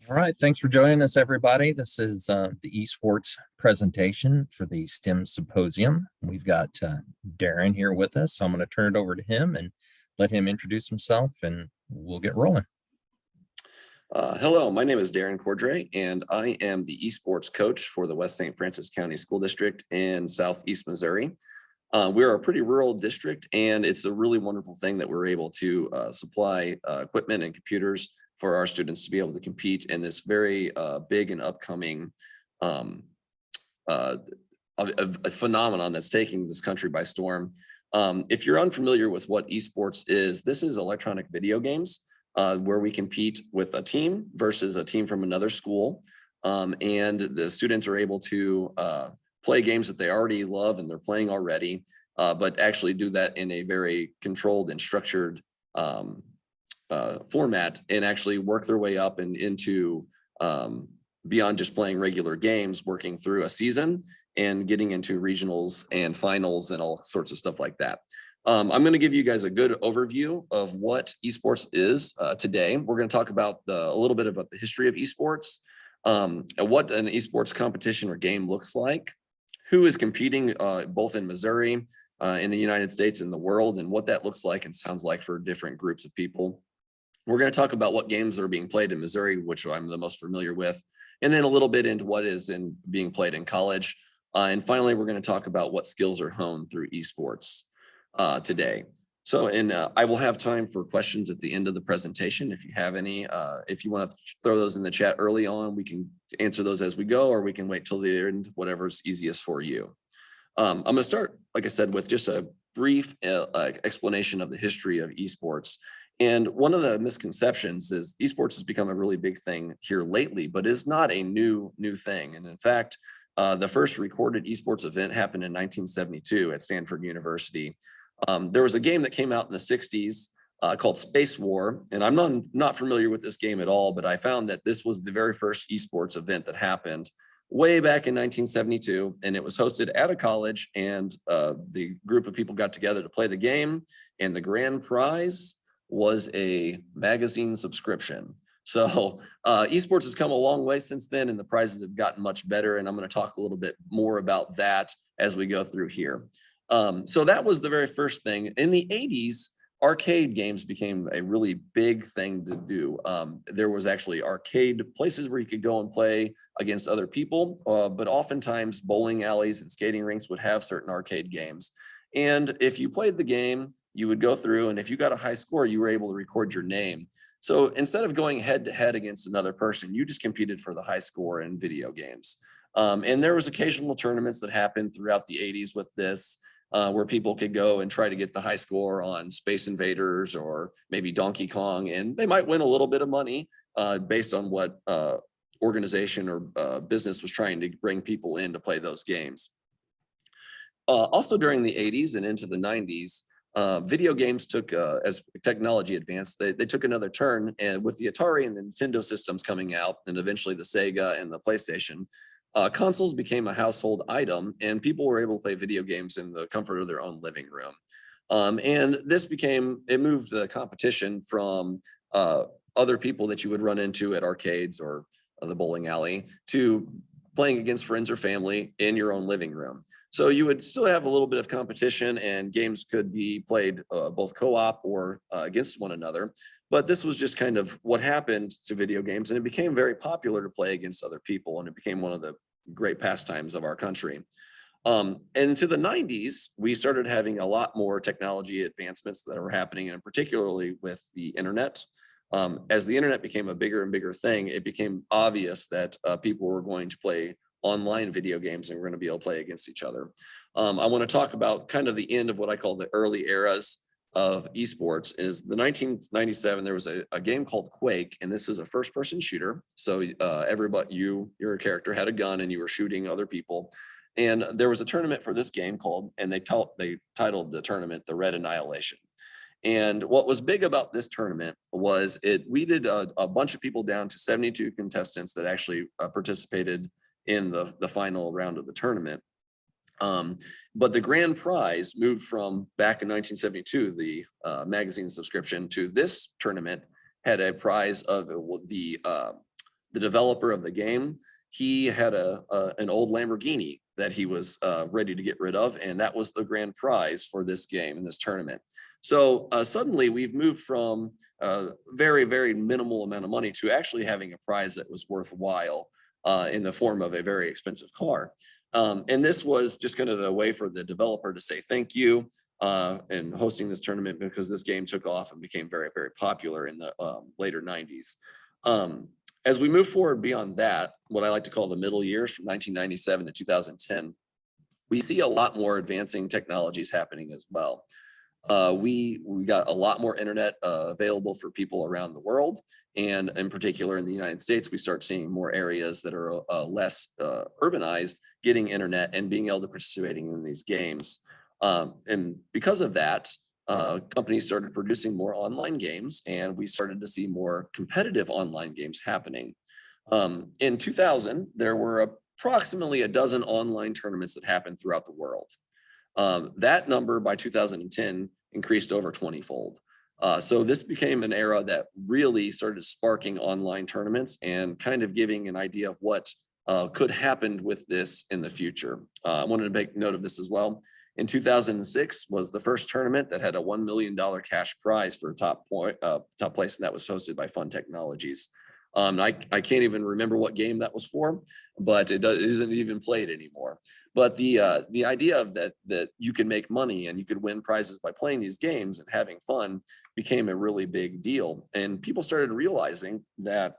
All right, thanks for joining us, everybody. This is the esports presentation for the STEM Symposium. We've got Darren here with us, so I'm going to turn it over to him and let him introduce himself, and we'll get rolling. Hello, my name is Darren Cordray, and I am the esports coach for the West St. Francis County School District in Southeast Missouri. We're a pretty rural district, and it's a really wonderful thing that we're able to supply equipment and computers for our students to be able to compete in this very big and upcoming a phenomenon that's taking this country by storm. If you're unfamiliar with what esports is, this is electronic video games where we compete with a team versus a team from another school. And the students are able to play games that they already love and they're playing already, but actually do that in a very controlled and structured format and actually work their way up and into beyond just playing regular games, working through a season and getting into regionals and finals and all sorts of stuff like that. I'm going to give you guys a good overview of what esports is today. We're going to talk about a little bit about the history of esports, what an esports competition or game looks like, who is competing both in Missouri, in the United States, and the world, and what that looks like and sounds like for different groups of people. We're going to talk about what games are being played in Missouri, which I'm the most familiar with, and then a little bit into what is being played in college. And finally, we're going to talk about what skills are honed through esports today. So, I will have time for questions at the end of the presentation. If you have any, if you want to throw those in the chat early on, we can answer those as we go, or we can wait till the end, whatever's easiest for you. I'm going to start, like I said, with just a brief explanation of the history of esports. And one of the misconceptions is esports has become a really big thing here lately, but it's not a new thing. And in fact, the first recorded esports event happened in 1972 at Stanford University. There was a game that came out in the 60s called Space War, and I'm not familiar with this game at all, but I found that this was the very first esports event that happened way back in 1972, and it was hosted at a college, and the group of people got together to play the game, and the grand prize was a magazine subscription. So esports has come a long way since then, and the prizes have gotten much better, and I'm going to talk a little bit more about that as we go through here. So that was the very first thing. In the 80s, arcade games became a really big thing to do. There was actually arcade places where you could go and play against other people, but oftentimes bowling alleys and skating rinks would have certain arcade games. And if you played the game, you would go through, and if you got a high score, you were able to record your name. So instead of going head to head against another person, you just competed for the high score in video games. And there was occasional tournaments that happened throughout the 80s with this, where people could go and try to get the high score on Space Invaders or maybe Donkey Kong, and they might win a little bit of money based on what organization or business was trying to bring people in to play those games. Also during the 80s and into the 90s, video games took, as technology advanced, they took another turn, and with the Atari and the Nintendo systems coming out, and eventually the Sega and the PlayStation, consoles became a household item, and people were able to play video games in the comfort of their own living room. And this moved the competition from other people that you would run into at arcades or the bowling alley to playing against friends or family in your own living room. So you would still have a little bit of competition, and games could be played both co-op or against one another. But this was just kind of what happened to video games, and it became very popular to play against other people, and it became one of the great pastimes of our country. And into the 90s, we started having a lot more technology advancements that were happening, and particularly with the internet. As the internet became a bigger and bigger thing, it became obvious that people were going to play online video games and we're going to be able to play against each other. I want to talk about kind of the end of what I call the early eras of esports. Is the 1997, there was a game called Quake, and this is a first-person shooter. So your character had a gun and you were shooting other people. And there was a tournament for this game and they titled the tournament the Red Annihilation. And what was big about this tournament was it weeded a bunch of people down to 72 contestants that actually participated in the final round of the tournament. But the grand prize moved from back in 1972, the magazine subscription, to this tournament had a prize of the the developer of the game, he had an old Lamborghini that he was ready to get rid of, and that was the grand prize for this game and this tournament. So suddenly we've moved from a very, very minimal amount of money to actually having a prize that was worthwhile in the form of a very expensive car. And this was just kind of a way for the developer to say thank you and hosting this tournament, because this game took off and became very, very popular in the later 90s. As we move forward beyond that, what I like to call the middle years from 1997 to 2010, we see a lot more advancing technologies happening as well. We got a lot more internet available for people around the world. And in particular, in the United States, we start seeing more areas that are less urbanized getting internet and being able to participating in these games. And because of that, companies started producing more online games, and we started to see more competitive online games happening. In 2000, there were approximately a dozen online tournaments that happened throughout the world. That number by 2010 increased over 20-fold. So this became an era that really started sparking online tournaments and kind of giving an idea of what could happen with this in the future. I wanted to make note of this as well. In 2006 was the first tournament that had a $1 million cash prize for top place, and that was hosted by Fun Technologies. I can't even remember what game that was for, but it isn't even played anymore. But the idea of that you can make money and you could win prizes by playing these games and having fun became a really big deal. And people started realizing that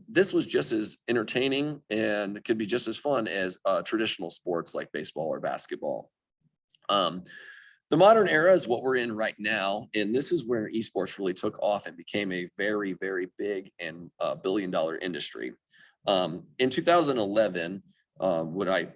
this was just as entertaining and could be just as fun as traditional sports like baseball or basketball. The modern era is what we're in right now, and this is where esports really took off and became a very, very big and billion-dollar industry. In 2011, what I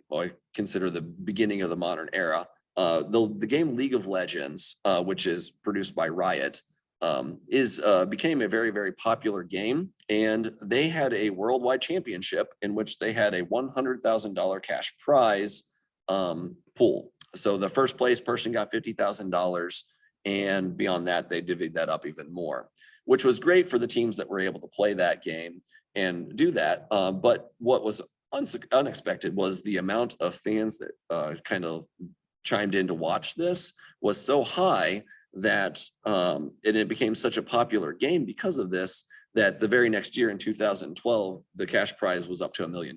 consider the beginning of the modern era, the game League of Legends, which is produced by Riot, became a very, very popular game, and they had a worldwide championship in which they had a $100,000 cash prize pool. So the first place person got $50,000, and beyond that, they divvied that up even more, which was great for the teams that were able to play that game and do that. But what was unexpected was the amount of fans that kind of chimed in to watch this was so high that it became such a popular game because of this, that the very next year in 2012, the cash prize was up to $1 million.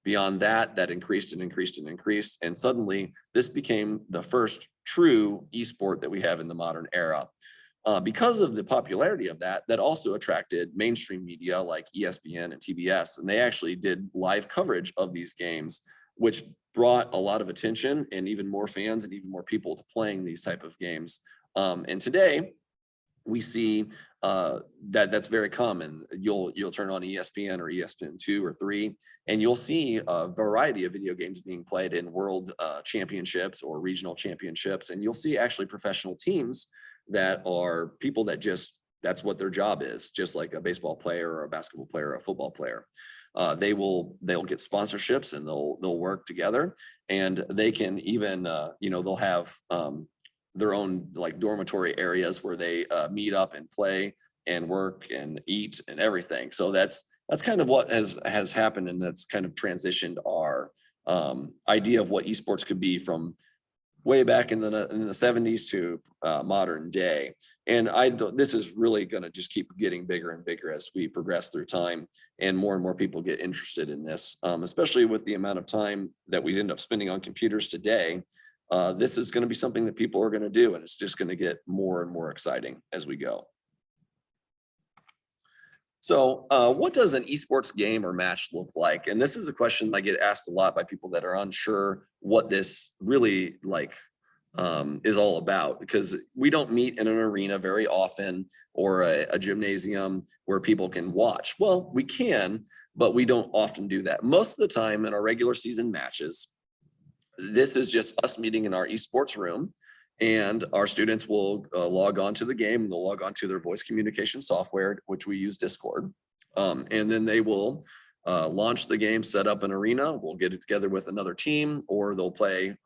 Beyond that, that increased and increased and increased. And suddenly this became the first true esport that we have in the modern era. Because of the popularity of that, that also attracted mainstream media like ESPN and TBS. And they actually did live coverage of these games, which brought a lot of attention and even more fans and even more people to playing these type of games. And today, we see that's very common. You'll turn on ESPN or ESPN2 or 3, and you'll see a variety of video games being played in world championships or regional championships. And you'll see actually professional teams that are people that that's what their job is, just like a baseball player or a basketball player or a football player. They'll get sponsorships and they'll work together, and they can even they'll have their own like dormitory areas where they meet up and play and work and eat and everything. So that's kind of what has happened, and that's kind of transitioned our idea of what esports could be from way back in the 70s to modern day. And this is really going to just keep getting bigger and bigger as we progress through time, and more people get interested in this, especially with the amount of time that we end up spending on computers today. This is going to be something that people are going to do, and it's just going to get more and more exciting as we go. So what does an esports game or match look like? And this is a question I get asked a lot by people that are unsure what this really is all about, because we don't meet in an arena very often or a gymnasium where people can watch. Well, we can, but we don't often do that. Most of the time in our regular season matches, this is just us meeting in our esports room, and our students will log on to the game, and they'll log on to their voice communication software, which we use Discord. And then they will launch the game, set up an arena. We'll get it together with another team, or they'll play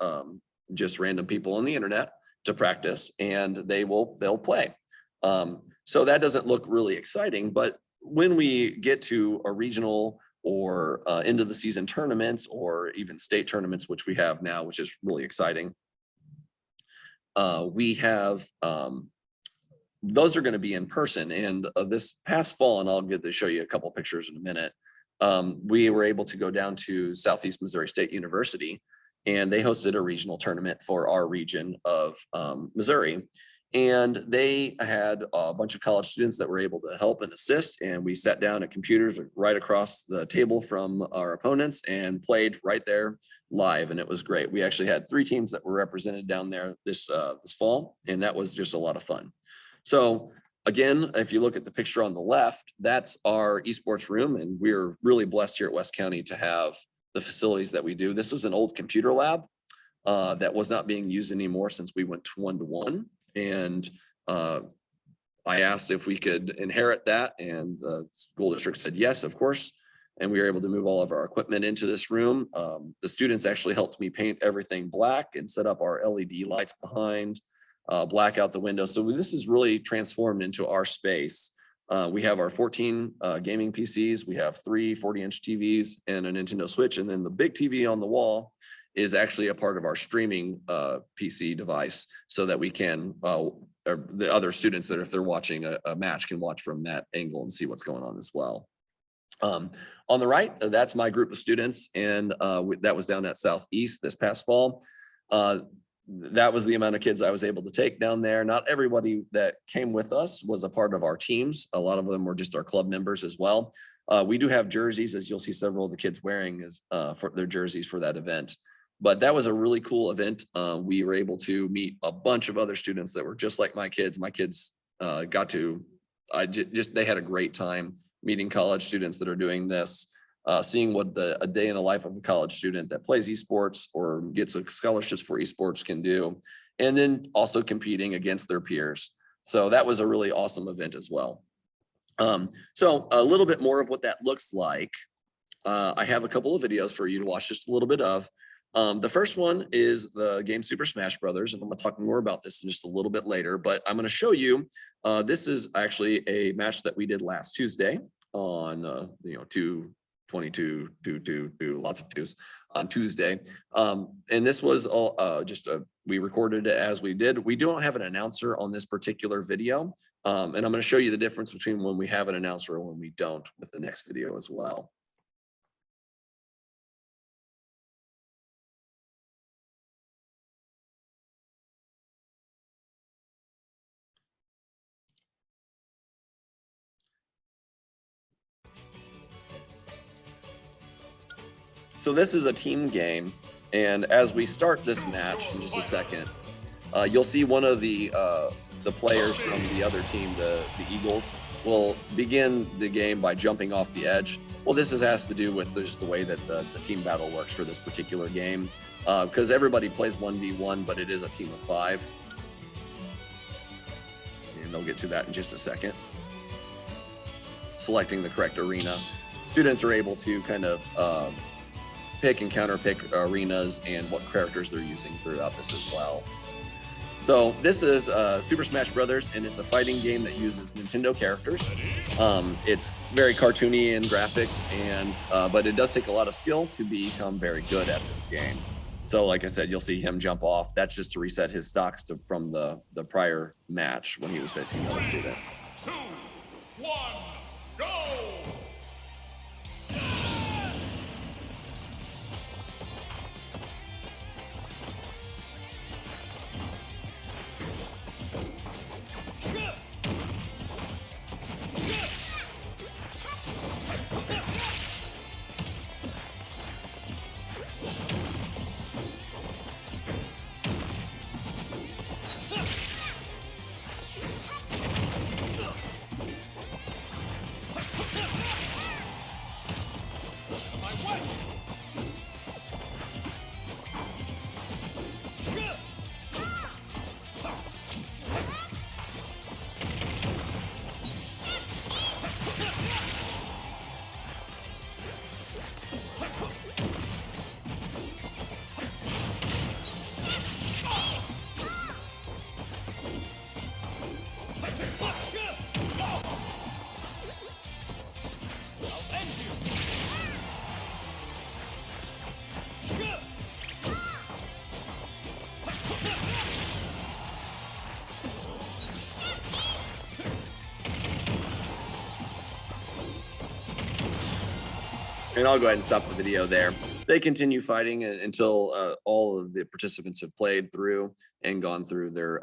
just random people on the internet to practice, and they'll play. So that doesn't look really exciting, but when we get to a regional or end of the season tournaments or even state tournaments, which we have now, which is really exciting, we have those are going to be in person. And this past fall, and I'll get to show you a couple pictures in a minute, we were able to go down to Southeast Missouri State University, and they hosted a regional tournament for our region of Missouri. And they had a bunch of college students that were able to help and assist. And we sat down at computers right across the table from our opponents and played right there live. And it was great. We actually had 3 teams that were represented down there this fall, and that was just a lot of fun. So again, if you look at the picture on the left, that's our esports room. And we're really blessed here at West County to have the facilities that we do. This was an old computer lab that was not being used anymore since we went to 1-to-1. And I asked if we could inherit that, and the school district said yes, of course. And we were able to move all of our equipment into this room. The students actually helped me paint everything black and set up our LED lights behind, black out the window. So this is really transformed into our space. We have our 14 gaming PCs. We have 3 40-inch TVs and a Nintendo Switch. And then the big TV on the wall is actually a part of our streaming PC device, so that we can, the other students that if they're watching a match can watch from that angle and see what's going on as well. On the right, that's my group of students, and that was down at Southeast this past fall. That was the amount of kids I was able to take down there. Not everybody that came with us was a part of our teams. A lot of them were just our club members as well. We do have jerseys, as you'll see several of the kids wearing for their jerseys for that event. But that was a really cool event. We were able to meet a bunch of other students that were just like my kids. My kids got to, they had a great time meeting college students that are doing this, seeing what a day in the life of a college student that plays esports or gets scholarships for esports can do, and then also competing against their peers. So that was a really awesome event as well. So a little bit more of what that looks like. I have a couple of videos for you to watch just a little bit of. The first one is the game Super Smash Brothers, and I'm going to talk more about this in just a little bit later, but I'm going to show you, this is actually a match that we did last Tuesday on, 2/22/22, lots of twos on Tuesday. And this was all we recorded it as we did. We don't have an announcer on this particular video. And I'm going to show you the difference between when we have an announcer and when we don't with the next video as well. So this is a team game, and as we start this match in just a second, you'll see one of the players from the other team, the Eagles, will begin the game by jumping off the edge. Well, this has to do with just the way that the team battle works for this particular game, because everybody plays 1v1, but it is a team of 5. And they'll get to that in just a second. Selecting the correct arena. Students are able to kind of pick and counter pick arenas and what characters they're using throughout this as well. So this is Super Smash Brothers, and it's a fighting game that uses Nintendo characters. It's very cartoony in graphics, and but it does take a lot of skill to become very good at this game. So like I said, you'll see him jump off. That's just to reset his stocks from the prior match when he was facing another student. 2, 1, go! And I'll go ahead and stop the video there. They continue fighting until all of the participants have played through and gone through their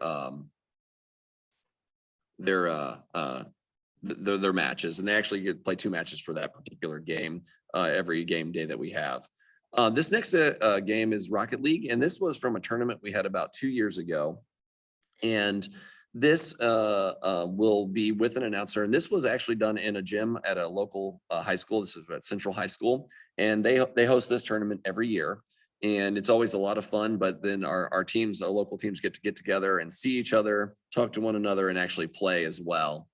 matches, and they actually get play 2 matches for that particular game every game day that we have. This next game is Rocket League, and this was from a tournament we had about 2 years ago. And this will be with an announcer, and this was actually done in a gym at a local high school. This is at Central High School, and they host this tournament every year, and it's always a lot of fun. But then our local teams get together and see each other, talk to one another, and actually play as well.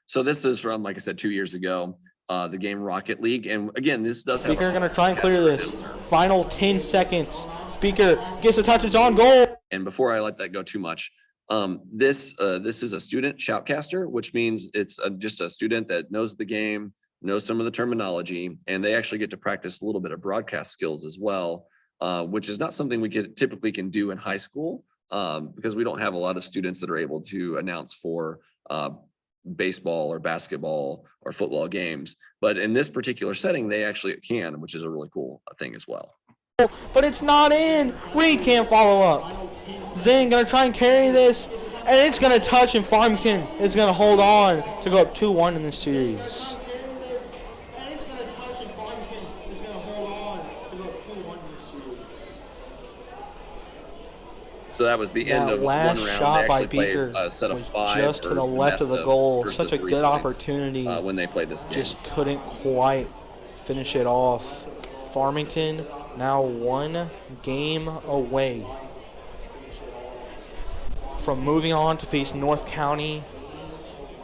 So this is from, like I said, 2 years ago, the game Rocket League, and again, this does have. Beaker going to try and clear this. Final 10 seconds. Beaker gets a touch. It's on goal. And before I let that go too much, this is a student shoutcaster, which means it's just a student that knows the game, knows some of the terminology, and they actually get to practice a little bit of broadcast skills as well, which is not something we typically can do in high school because we don't have a lot of students that are able to announce for baseball or basketball or football games. But in this particular setting, they actually can, which is a really cool thing as well. But it's not in. Reed can't follow up. Zinn going to try and carry this, and it's going to touch, and Farmington is going to hold on to go up 2-1 in this series. So that was the end of one round. Shot by Beaker played a set of 5 just to the left of the goal. Such a good opportunity. When they played this game. Just couldn't quite finish it off. Farmington now 1 game away from moving on to face North County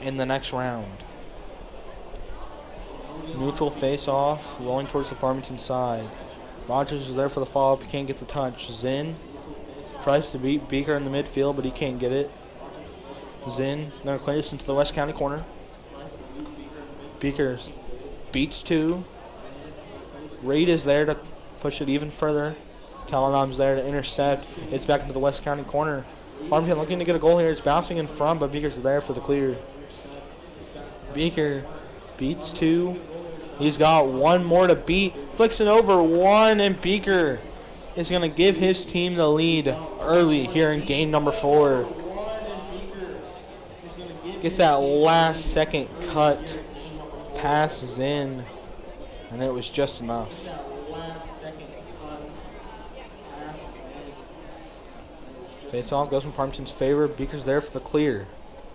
in the next round. Neutral face-off, rolling towards the Farmington side. Rogers is there for the follow-up. He can't get the touch. Zinn tries to beat Beaker in the midfield, but he can't get it. Zinn going to clear this into the West County corner. Beaker beats 2. Reed is there to push it even further. Telenom's there to intercept. It's back into the West County corner. Farmington looking to get a goal here. It's bouncing in front, but Beaker's there for the clear. Beaker beats 2. He's got 1 more to beat. Flicks it over 1, and Beaker is going to give his team the lead early here in game number 4. Gets that last second cut, passes in, and it was just enough. Face-off goes in Farmington's favor. Beaker's there for the clear.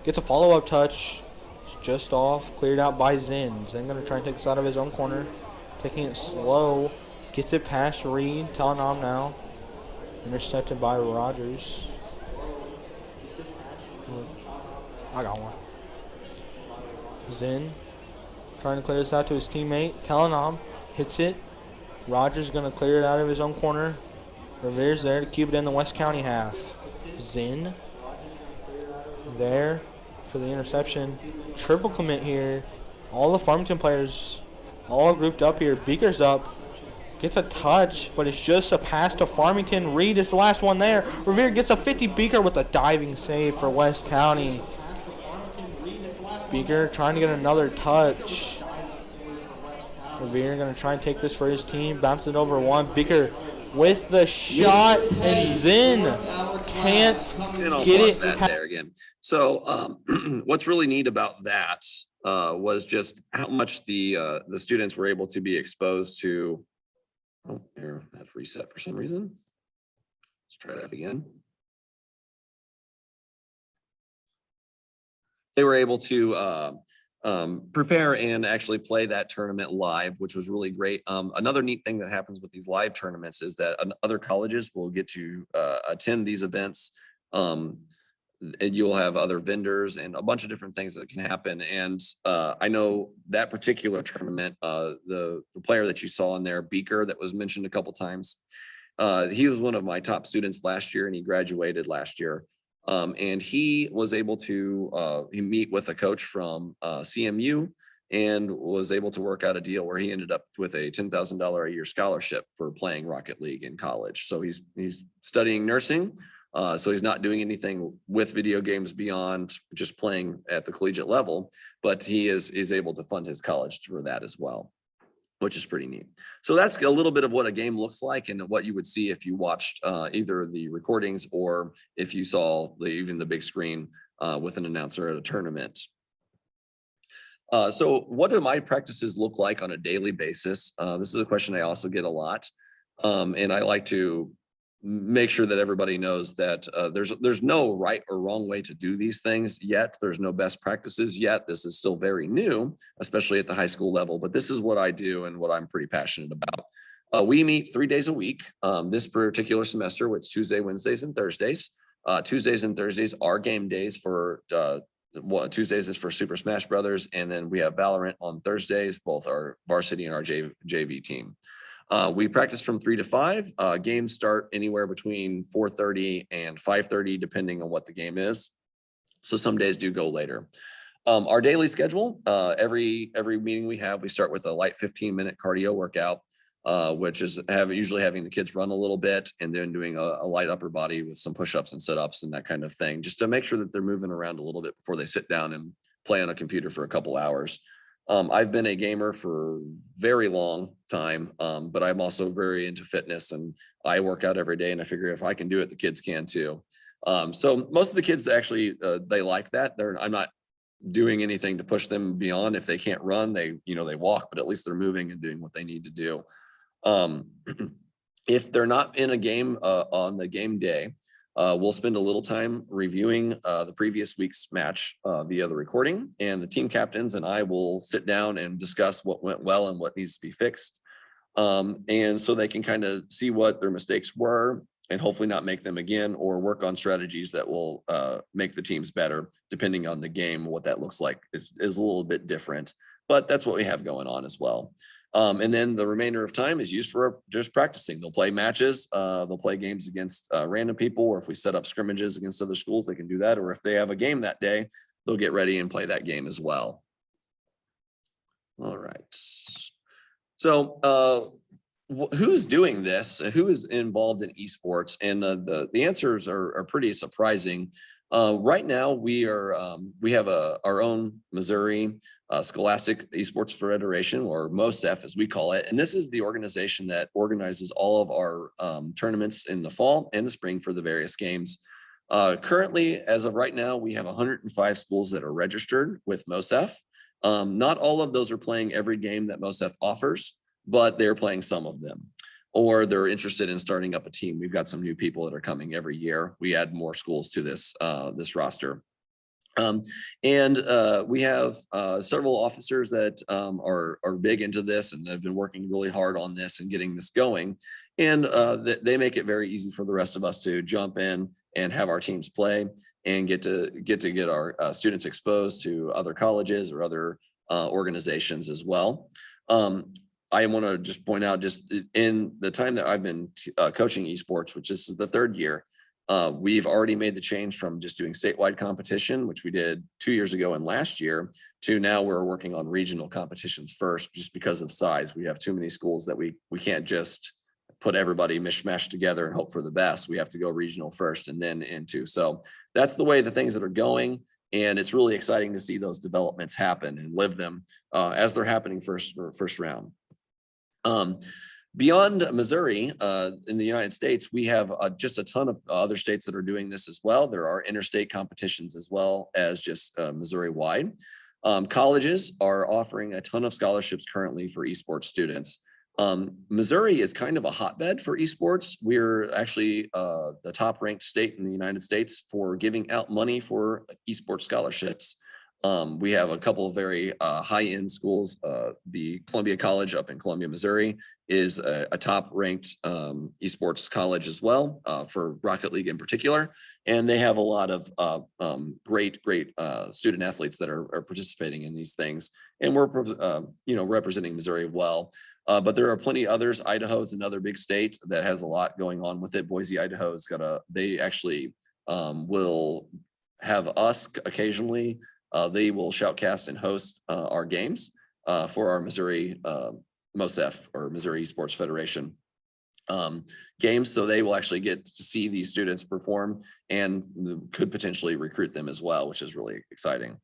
Gets a follow-up touch. It's just off. Cleared out by Zinn. Zinn going to try and take this out of his own corner. Taking it slow. Gets it past Reed. Telenom now. Intercepted by Rogers. I got one. Zinn trying to clear this out to his teammate. Telenom hits it. Rogers going to clear it out of his own corner. Revere's there to keep it in the West County half. Zinn there for the interception. Triple commit here. All the Farmington players all grouped up here. Beaker's up. Gets a touch, but it's just a pass to Farmington. Reed is the last one there. Revere gets a 50. Beaker with a diving save for West County. Beaker trying to get another touch. Revere going to try and take this for his team. Bounce it over 1. Beaker with the shot, and Zinn can't get it there again. So what's really neat about that was just how much the students were able to be exposed to. Oh, there, that reset for some reason. Let's try that again. They were able to prepare and actually play that tournament live, which was really great. Another neat thing that happens with these live tournaments is that other colleges will get to attend these events. And you'll have other vendors and a bunch of different things that can happen. And I know that particular tournament, the player that you saw in there, Beaker, that was mentioned a couple times, he was one of my top students last year, and he graduated last year. And he was able to meet with a coach from CMU and was able to work out a deal where he ended up with a $10,000 a year scholarship for playing Rocket League in college. So he's studying nursing. So he's not doing anything with video games beyond just playing at the collegiate level, but he is able to fund his college for that as well. which is pretty neat. So that's a little bit of what a game looks like and what you would see if you watched either the recordings or if you saw even the big screen with an announcer at a tournament. So what do my practices look like on a daily basis? This is a question I also get a lot. And I like to make sure that everybody knows that there's no right or wrong way to do these things yet. There's no best practices yet. This is still very new, especially at the high school level, but this is what I do and what I'm pretty passionate about. We meet 3 days a week. This particular semester, it's Tuesday, Wednesdays, and Thursdays. Tuesdays and Thursdays are game days for Tuesdays is for Super Smash Brothers, and then we have Valorant on Thursdays, both our varsity and our JV team. We practice from 3 to 5. Games start anywhere between 4:30 and 5:30, depending on what the game is. So some days do go later. Our daily schedule, every meeting we have, we start with a light 15-minute cardio workout, which is usually having the kids run a little bit and then doing a light upper body with some push-ups and sit-ups and that kind of thing, just to make sure that they're moving around a little bit before they sit down and play on a computer for a couple hours. I've been a gamer for a very long time, but I'm also very into fitness and I work out every day, and I figure if I can do it, the kids can too. So most of the kids actually, they like that. I'm not doing anything to push them beyond. If they can't run, they walk, but at least they're moving and doing what they need to do. If they're not in a game on the game day, we'll spend a little time reviewing the previous week's match via the recording, and the team captains and I will sit down and discuss what went well and what needs to be fixed. And so they can kind of see what their mistakes were and hopefully not make them again, or work on strategies that will make the teams better. Depending on the game, what that looks like is a little bit different, but that's what we have going on as well. And then the remainder of time is used for just practicing. They'll play matches, they'll play games against random people, or if we set up scrimmages against other schools, they can do that. Or if they have a game that day, they'll get ready and play that game as well. All right. So who's doing this? Who is involved in esports? And the answers are pretty surprising. Right now, we have our own Missouri Scholastic Esports Federation, or MOSEF as we call it. And this is the organization that organizes all of our tournaments in the fall and the spring for the various games. Currently, as of right now, we have 105 schools that are registered with MOSEF. Not all of those are playing every game that MOSEF offers, but they're playing some of them, or they're interested in starting up a team. We've got some new people that are coming every year. We add more schools to this roster. We have several officers that are big into this, and they've been working really hard on this and getting this going. And they make it very easy for the rest of us to jump in and have our teams play and get our students exposed to other colleges or other organizations as well. I want to just point out, just in the time that I've been coaching esports, which this is the 3rd year, we've already made the change from just doing statewide competition, which we did 2 years ago and last year, to now we're working on regional competitions first, just because of size. We have too many schools that we can't just put everybody mishmash together and hope for the best. We have to go regional first and then into. So that's the way the things that are going. And it's really exciting to see those developments happen and live them as they're happening first round. Beyond Missouri, in the United States, we have just a ton of other states that are doing this as well. There are interstate competitions as well as just Missouri-wide. Colleges are offering a ton of scholarships currently for esports students. Missouri is kind of a hotbed for esports. We're actually the top ranked state in the United States for giving out money for esports scholarships. We have a couple of very high-end schools. The Columbia College up in Columbia, Missouri is a top-ranked esports college as well, for Rocket League in particular. And they have a lot of great student athletes that are participating in these things. And we're representing Missouri well. But there are plenty others. Idaho's another big state that has a lot going on with it. Boise, Idaho's they actually will have us occasionally. They will shoutcast and host our games for our Missouri MOSEF, or Missouri Esports Federation games. So they will actually get to see these students perform and could potentially recruit them as well, which is really exciting.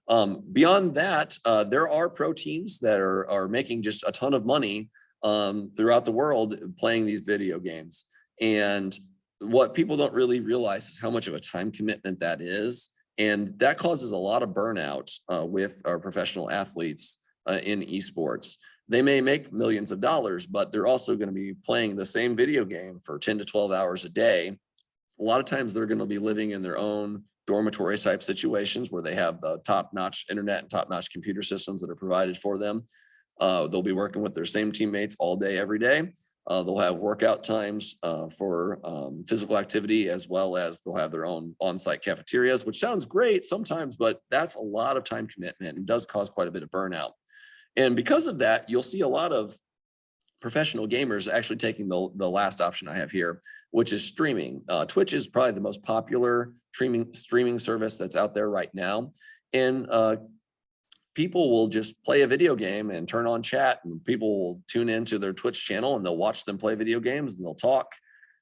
Beyond that, there are pro teams that are making just a ton of money throughout the world playing these video games. And what people don't really realize is how much of a time commitment that is. And that causes a lot of burnout with our professional athletes in esports. They may make millions of dollars, but they're also going to be playing the same video game for 10 to 12 hours a day. A lot of times they're going to be living in their own dormitory type situations where they have the top-notch internet and top-notch computer systems that are provided for them. They'll be working with their same teammates all day, every day. They'll have workout times for physical activity, as well as they'll have their own on-site cafeterias, which sounds great sometimes, but that's a lot of time commitment and does cause quite a bit of burnout. And because of that, you'll see a lot of professional gamers actually taking the last option I have here, which is streaming. Twitch is probably the most popular streaming service that's out there right now. And people will just play a video game and turn on chat, and people will tune into their Twitch channel and they'll watch them play video games and they'll talk,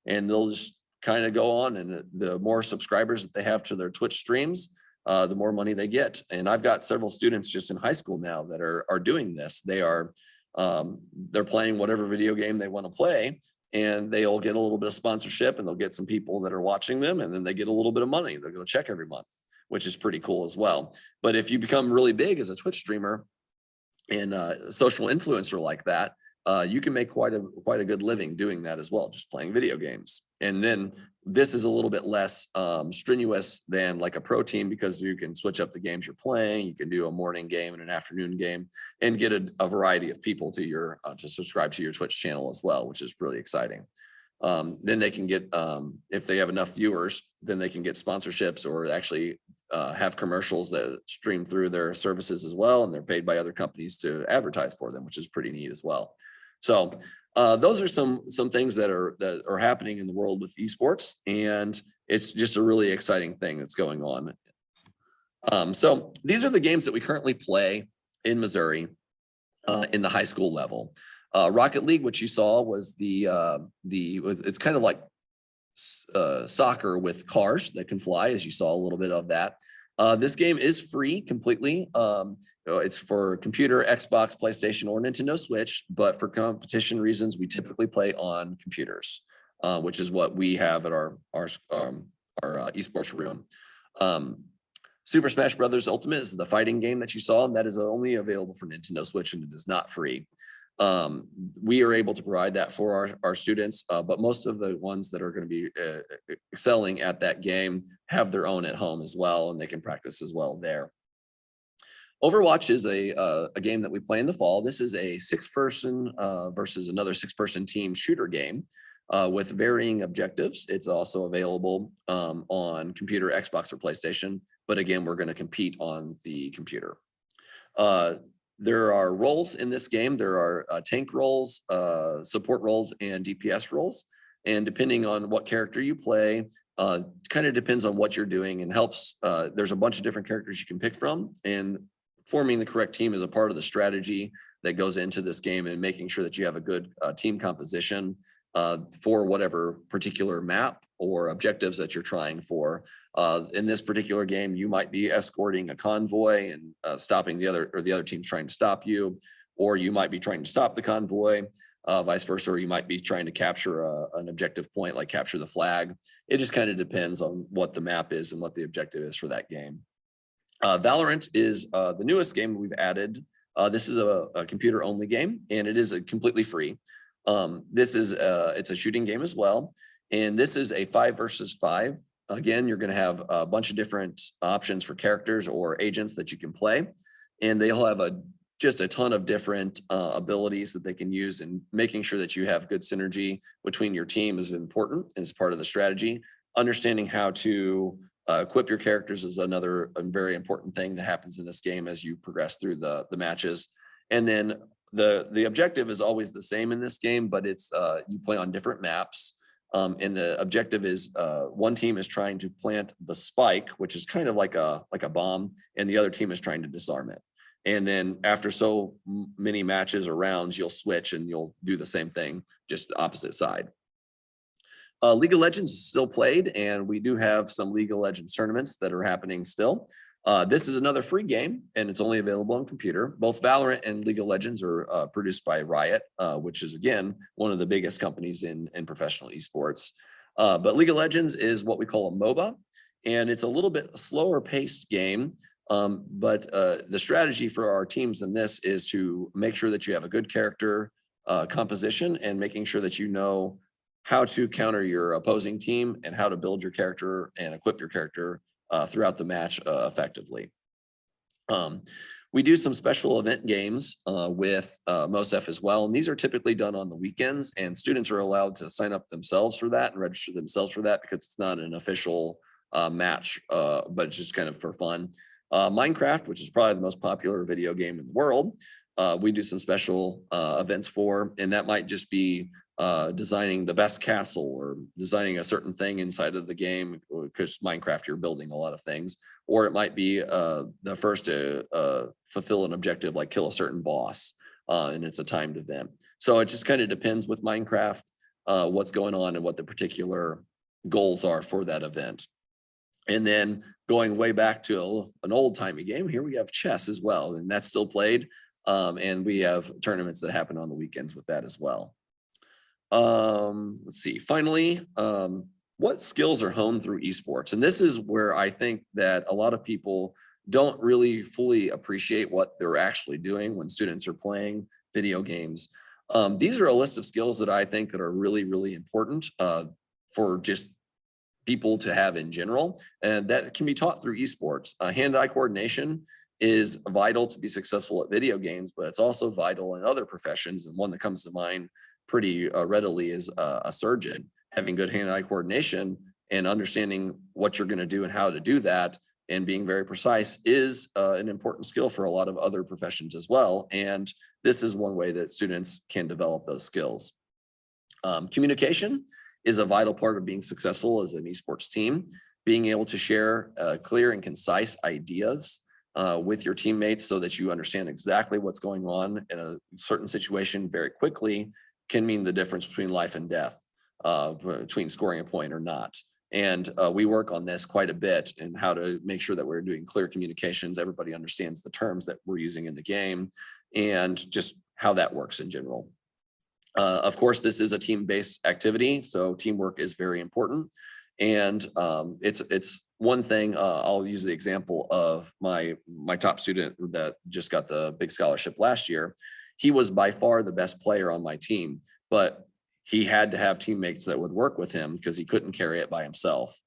and they'll just kind of go on. And the more subscribers that they have to their Twitch streams, the more money they get. And I've got several students just in high school now that are doing this. They're playing whatever video game they want to play, and they'll get a little bit of sponsorship, and they'll get some people that are watching them, and then they get a little bit of money. They're going to check every month, which is pretty cool as well. But if you become really big as a Twitch streamer and a social influencer like that, you can make quite a good living doing that as well, just playing video games. And then this is a little bit less strenuous than like a pro team, because you can switch up the games you're playing. You can do a morning game and an afternoon game, and get a variety of people to subscribe to your Twitch channel as well, which is really exciting. Then they can get, if they have enough viewers, then they can get sponsorships, or actually have commercials that stream through their services as well, and they're paid by other companies to advertise for them, which is pretty neat as well. So those are some things that are happening in the world with esports, and it's just a really exciting thing that's going on. So these are the games that we currently play in Missouri in the high school level. Rocket League, which you saw, was it's kind of like soccer with cars that can fly, as you saw a little bit of that. This game is free completely. It's for computer, Xbox, PlayStation, or Nintendo Switch, but for competition reasons, we typically play on computers, which is what we have at our esports room. Super Smash Bros. Ultimate is the fighting game that you saw, and that is only available for Nintendo Switch, and it is not free. We are able to provide that for our students, but most of the ones that are going to be excelling at that game have their own at home as well, and they can practice as well there. Overwatch is a game that we play in the fall. This is a 6-person versus another 6-person team shooter game with varying objectives. It's also available on computer, Xbox, or PlayStation, but again, we're going to compete on the computer. There are roles in this game. There are tank roles, support roles, and DPS roles. And depending on what character you play, kind of depends on what you're doing, and helps. There's a bunch of different characters you can pick from, and forming the correct team is a part of the strategy that goes into this game, and making sure that you have a good team composition for whatever particular map or objectives that you're trying for. In this particular game, you might be escorting a convoy and stopping the other team's trying to stop you, or you might be trying to stop the convoy, vice versa, or you might be trying to capture an objective point, like capture the flag. It just kind of depends on what the map is and what the objective is for that game. Valorant is the newest game we've added. This is a computer-only game, and it is completely free. It's a shooting game as well, and this is a 5 versus 5. Again, you're going to have a bunch of different options for characters or agents that you can play, and they'll have just a ton of different abilities that they can use, and making sure that you have good synergy between your team is important as part of the strategy. Understanding how to equip your characters is another very important thing that happens in this game as you progress through the matches. And then the objective is always the same in this game, but it's you play on different maps. And the objective is one team is trying to plant the spike, which is kind of like a bomb, and the other team is trying to disarm it. And then after so many matches or rounds, you'll switch and you'll do the same thing, just the opposite side. League of Legends is still played, and we do have some League of Legends tournaments that are happening still. This is another free game, and it's only available on computer. Both Valorant and League of Legends are produced by Riot, which is, again, one of the biggest companies in professional esports. But League of Legends is what we call a MOBA, and it's a little bit slower paced game. But the strategy for our teams in this is to make sure that you have a good character composition and making sure that you know how to counter your opposing team and how to build your character and equip your character throughout the match effectively. We do some special event games with MOSEF as well, and these are typically done on the weekends, and students are allowed to sign up themselves for that and register themselves for that because it's not an official match, but it's just kind of for fun. Minecraft, which is probably the most popular video game in the world, we do some special events for, and that might just be designing the best castle or designing a certain thing inside of the game, because Minecraft, you're building a lot of things, or it might be the first to fulfill an objective, like kill a certain boss, and it's a timed event. So it just kind of depends with Minecraft what's going on and what the particular goals are for that event. And then going way back to an old timey game, here we have chess as well, and that's still played. And we have tournaments that happen on the weekends with that as well. Let's see, finally, what skills are honed through esports? And this is where I think that a lot of people don't really fully appreciate what they're actually doing when students are playing video games. These are a list of skills that I think that are really, really important for just people to have in general, and that can be taught through esports. Hand-eye coordination is vital to be successful at video games, but it's also vital in other professions. And one that comes to mind pretty readily is a surgeon. Having good hand-eye coordination and understanding what you're going to do and how to do that and being very precise is an important skill for a lot of other professions as well. And this is one way that students can develop those skills. Communication is a vital part of being successful as an esports team. Being able to share clear and concise ideas with your teammates so that you understand exactly what's going on in a certain situation very quickly can mean the difference between life and death, between scoring a point or not. And we work on this quite a bit and how to make sure that we're doing clear communications. Everybody understands the terms that we're using in the game and just how that works in general. Of course, this is a team-based activity, so teamwork is very important. And it's one thing. I'll use the example of my top student that just got the big scholarship last year. He was by far the best player on my team, but he had to have teammates that would work with him because he couldn't carry it by himself.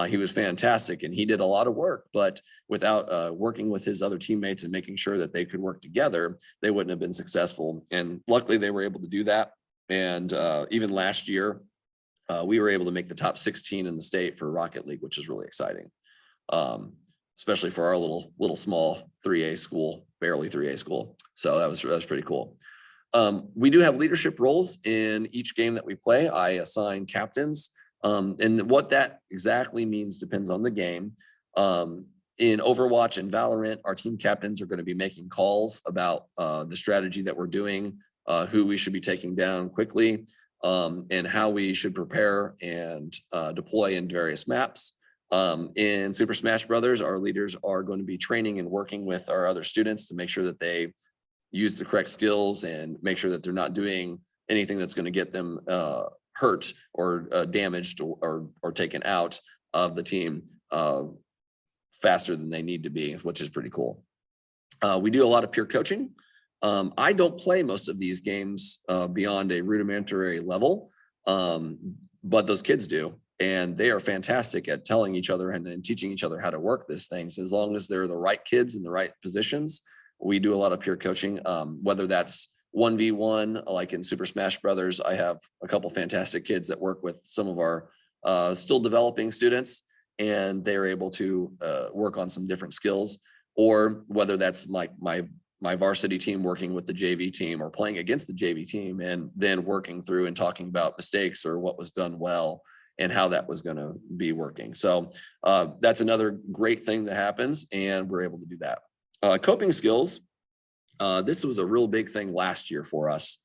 He was fantastic and he did a lot of work, but without working with his other teammates and making sure that they could work together, they wouldn't have been successful. And luckily they were able to do that. And even last year, we were able to make the top 16 in the state for Rocket League, which is really exciting, especially for our little small 3A school, barely 3A school. So that was pretty cool. We do have leadership roles in each game that we play. I assign captains. And what that exactly means depends on the game. In Overwatch and Valorant, our team captains are going to be making calls about the strategy that we're doing, who we should be taking down quickly, and how we should prepare and deploy in various maps. In Super Smash Brothers, our leaders are going to be training and working with our other students to make sure that they use the correct skills and make sure that they're not doing anything that's going to get them hurt or damaged or taken out of the team faster than they need to be, which is pretty cool. We do a lot of peer coaching. I don't play most of these games beyond a rudimentary level, but those kids do. And they are fantastic at telling each other and teaching each other how to work these things. As long as they're the right kids in the right positions, we do a lot of peer coaching, whether that's 1v1, like in Super Smash Brothers. I have a couple fantastic kids that work with some of our still developing students, and they're able to work on some different skills. Or whether that's like my varsity team working with the JV team or playing against the JV team and then working through and talking about mistakes or what was done well and how that was going to be working. So that's another great thing that happens, and we're able to do that. Coping skills. This was a real big thing last year for us.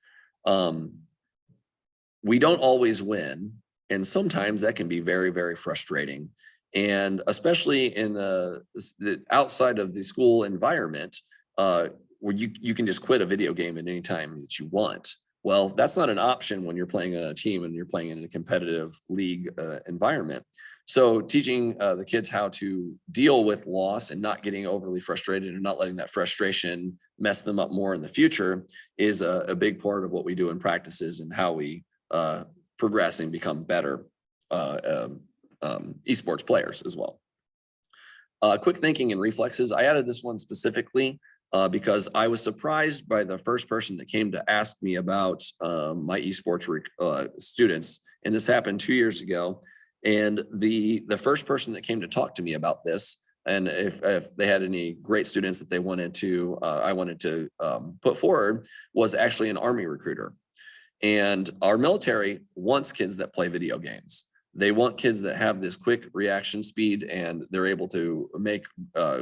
We don't always win, and sometimes that can be very, very frustrating. And especially in the outside of the school environment, where you can just quit a video game at any time that you want. Well, that's not an option when you're playing a team and you're playing in a competitive league environment. So teaching the kids how to deal with loss and not getting overly frustrated and not letting that frustration mess them up more in the future is a big part of what we do in practices and how we progress and become better esports players as well. Quick thinking and reflexes. I added this one specifically because I was surprised by the first person that came to ask me about my esports students. And this happened 2 years ago. And the first person that came to talk to me about this, and if they had any great students that they wanted to, I wanted to put forward, was actually an Army recruiter. And our military wants kids that play video games. They want kids that have this quick reaction speed and they're able to make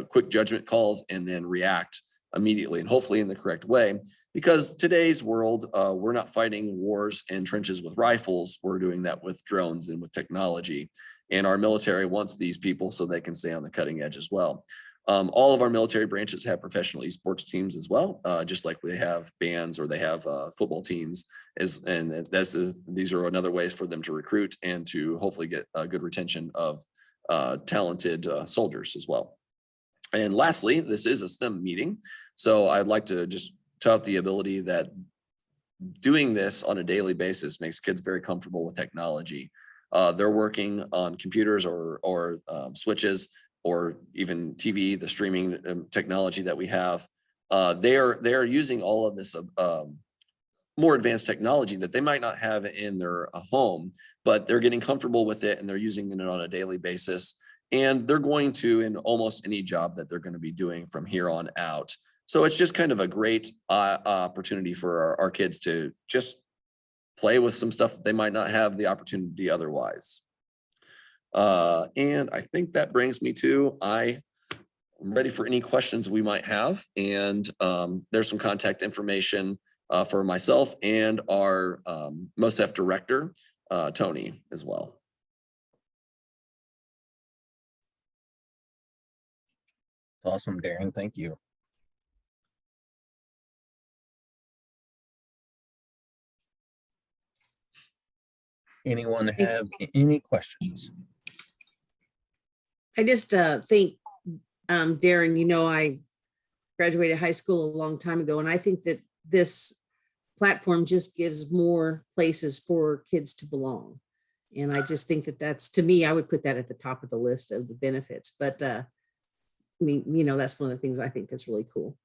quick judgment calls and then react immediately and hopefully in the correct way. Because today's world, we're not fighting wars in trenches with rifles. We're doing that with drones and with technology. And our military wants these people so they can stay on the cutting edge as well. All of our military branches have professional esports teams as well, just like they have bands or they have football teams. These are another ways for them to recruit and to hopefully get a good retention of talented soldiers as well. And lastly, this is a STEM meeting. So I'd like to just tout the ability that doing this on a daily basis makes kids very comfortable with technology. They're working on computers or switches or even TV, the streaming technology that we have. They're using all of this more advanced technology that they might not have in their home, but they're getting comfortable with it and they're using it on a daily basis. And they're going to in almost any job that they're going to be doing from here on out. So it's just kind of a great opportunity for our kids to just play with some stuff that they might not have the opportunity otherwise. And I think that brings me to, I'm ready for any questions we might have. And there's some contact information for myself and our MOSEF director, Tony, as well. Awesome, Darren. Thank you. Anyone have any questions? I just think, Darren, I graduated high school a long time ago, and I think that this platform just gives more places for kids to belong. And I just think that that's, to me, I would put that at the top of the list of the benefits. But I mean, that's one of the things I think that's really cool.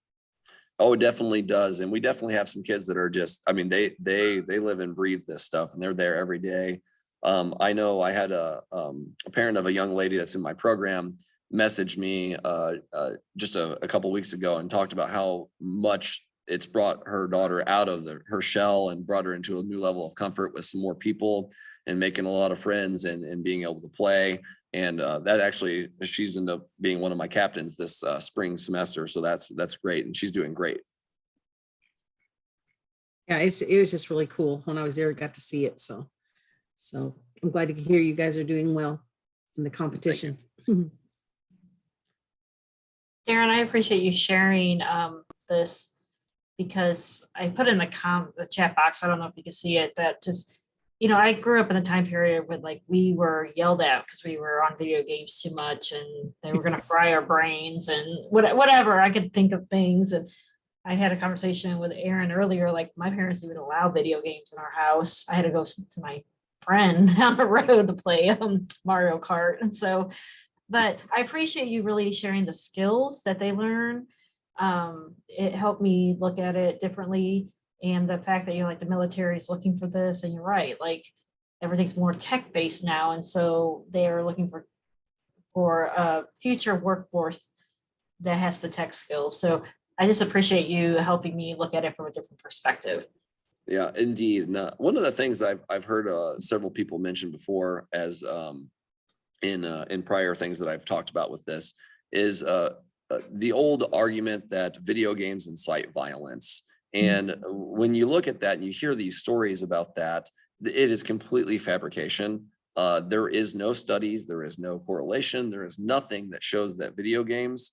Oh, it definitely does. And we definitely have some kids that are just, I mean, they live and breathe this stuff and they're there every day. I know I had a parent of a young lady that's in my program messaged me just a couple of weeks ago and talked about how much it's brought her daughter out of her shell and brought her into a new level of comfort with some more people and making a lot of friends and being able to play. And that actually, she's ended up being one of my captains this spring semester. So that's great. And she's doing great. Yeah, it was just really cool. When I was there, I got to see it. So I'm glad to hear you guys are doing well in the competition. Darren, I appreciate you sharing this, because I put in the chat box, I don't know if you can see it, that just, I grew up in a time period when we were yelled at because we were on video games too much and they were going to fry our brains and whatever. I could think of things. And I had a conversation with Aaron earlier, my parents didn't allow video games in our house. I had to go to my friend down the road to play Mario Kart. And so, but I appreciate you really sharing the skills that they learn. It helped me look at it differently. And the fact that, the military is looking for this, and you're right, everything's more tech-based now. And so they're looking for a future workforce that has the tech skills. So I just appreciate you helping me look at it from a different perspective. Yeah, indeed. And, one of the things I've heard several people mention before as in prior things that I've talked about with this is the old argument that video games incite violence. And when you look at that and you hear these stories about that, it is completely fabrication. There is no studies, there is no correlation, there is nothing that shows that video games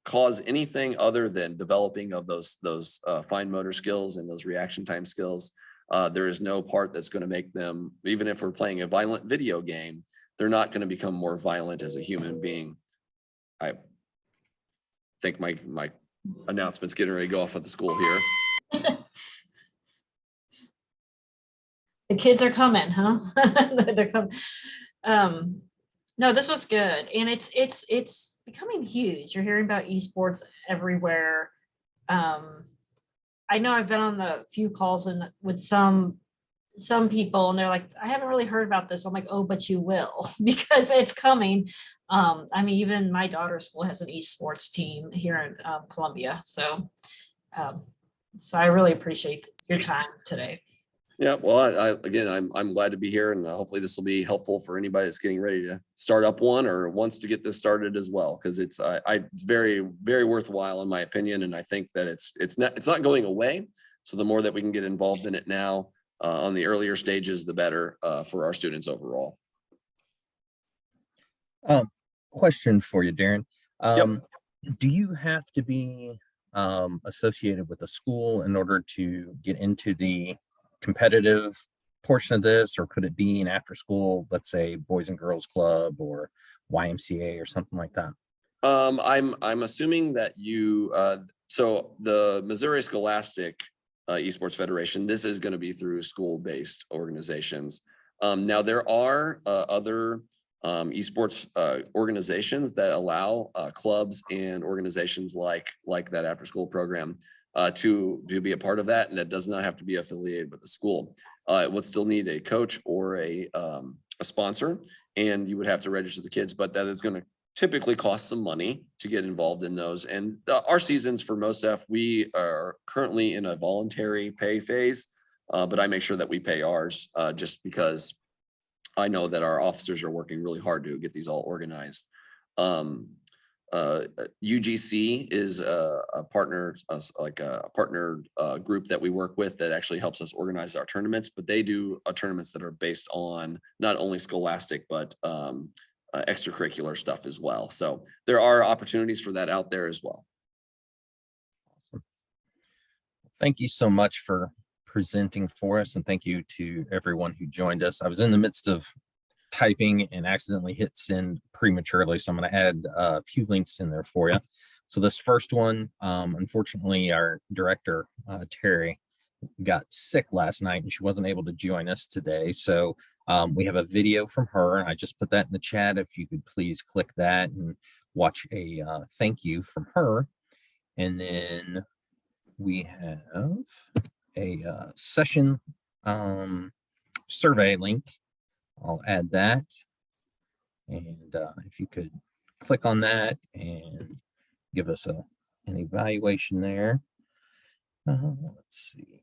cause anything other than developing of those fine motor skills and those reaction time skills. There is no part that's going to make them, even if we're playing a violent video game, they're not going to become more violent as a human being. I think my announcement's getting ready to go off at the school here. The kids are coming, huh? They're coming. No, this was good, and it's becoming huge. You're hearing about esports everywhere. I know I've been on the few calls and with some people, and they're like, I haven't really heard about this. I'm like, oh, but you will, because it's coming. I mean, even my daughter's school has an esports team here in Columbia. So I really appreciate your time today. Yeah, well, again, I'm glad to be here, and hopefully this will be helpful for anybody that's getting ready to start up one or wants to get this started as well, because it's very, very worthwhile in my opinion, and I think that it's not going away. So the more that we can get involved in it now on the earlier stages, the better for our students overall. Question for you, Darren. Yep. Do you have to be associated with a school in order to get into the competitive portion of this, or could it be an after school, let's say Boys and Girls Club or YMCA or something like that? I'm assuming that you so the Missouri Scholastic Esports Federation, this is going to be through school-based organizations. Now there are other esports organizations that allow clubs and organizations like that after school program to be a part of that, and it does not have to be affiliated with the school. It would still need a coach or a sponsor, and you would have to register the kids, but that is going to typically cost some money to get involved in those. And our seasons for MOSEF, we are currently in a voluntary pay phase, but I make sure that we pay ours just because I know that our officers are working really hard to get these all organized. UGC is a partner, like a partner group that we work with that actually helps us organize our tournaments, but they do tournaments that are based on not only scholastic, but extracurricular stuff as well. So there are opportunities for that out there as well. Awesome. Thank you so much for presenting for us, and thank you to everyone who joined us. I was in the midst of typing and accidentally hit send prematurely, so I'm going to add a few links in there for you. So this first one, unfortunately, our director Terry got sick last night and she wasn't able to join us today, so we have a video from her. I just put that in the chat. If you could please click that and watch a thank you from her. And then we have a session survey link. I'll add that, and if you could click on that and give us an evaluation there. Let's see.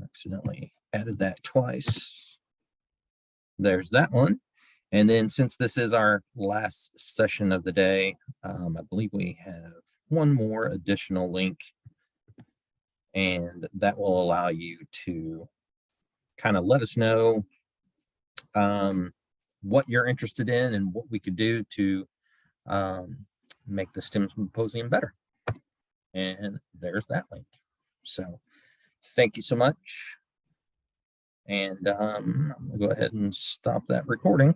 Accidentally added that twice. There's that one. And then since this is our last session of the day, I believe we have one more additional link, and that will allow you to kind of let us know what you're interested in and what we could do to make the STEM Symposium better. And there's that link. So thank you so much. And I'm gonna go ahead and stop that recording.